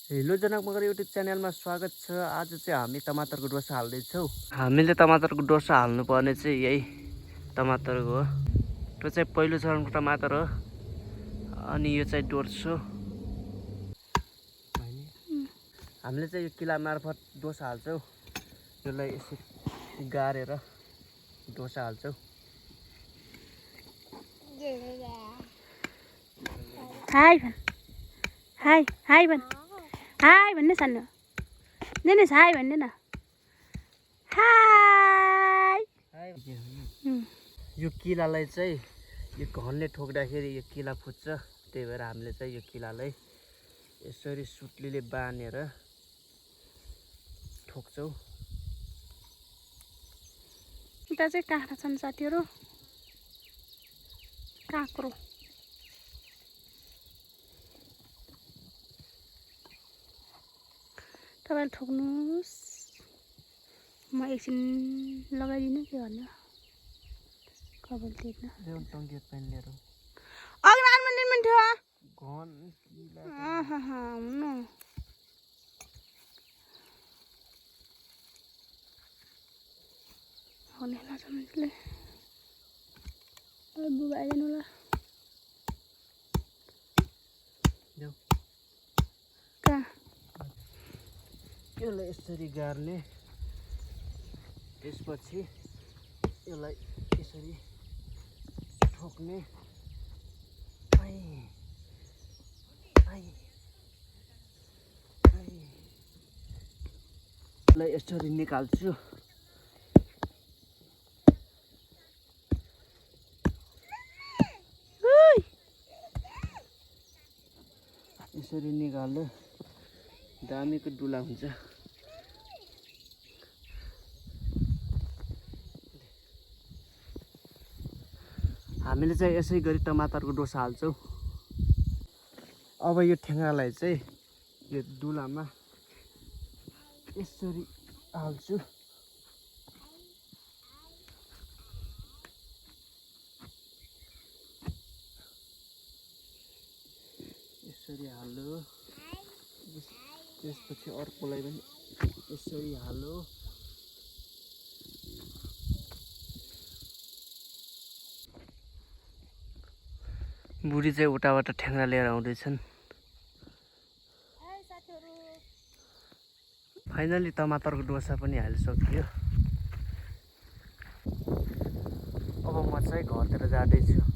Hello जनक Magar YouTube च्यानलमा स्वागत छ। आज चाहिँ हामी टमाटरको डोसा हाल्दैछौँ। हामीले टमाटरको डोसा हाल्नुपर्ने चाहिँ यही टमाटरको हो। त्यो चाहिँ पहिलो चरणको टमाटर हो अनि यो चाहिँ डोर्सो। हामीले चाहिँ यो किला मार्फत डोसा हाल्छौँ। यसलाई यसरी गाडेर डोसा हाल्छौँ। हाई भन, हाई हाई भन, हाई भन्ने सानो दिनेश, हाई भन्ने न, हाई। यो किलालाई चाहिँ यो घनले ठोक्दाखेरि यो किला फुट्छ। त्यही भएर हामीले चाहिँ यो किलालाई यसरी सुत्लीले बाँधेर ठोक्छौँ। उता चाहिँ काँक्रा छन् साथीहरू, काँक्रो। तपाईँले ठोक्नुहोस्, म एकछिन लगाइदिनु के भन्नु कबल तिर्न। टङ्कियो पेन लिएर अघि आलमा लिनु थियो घन हुनु। हुने नसम्झले बुबा आइदिनु होला। कहाँ यसलाई यसरी गाड्ने, त्यसपछि यसलाई यसरी ठोक्ने। यसलाई यसरी निकाल्छु। यसरी निकाल्दा दामीको डुला हुन्छ। हामीले चाहिँ यसै गरी टमाटरको डोसा हाल्छौँ। अब यो ठेङ्गालाई चाहिँ यो डुलामा यसरी हाल्छु। यसरी हाल्यो, त्यसपछि अर्कोलाई पनि यसरी हाल्यो। बुढी चाहिँ उताबाट ठेङ्गा लिएर आउँदैछन्। फाइनली टमाटरको डोसा पनि हालिसक्यो। अब म चाहिँ घरतिर जाँदैछु।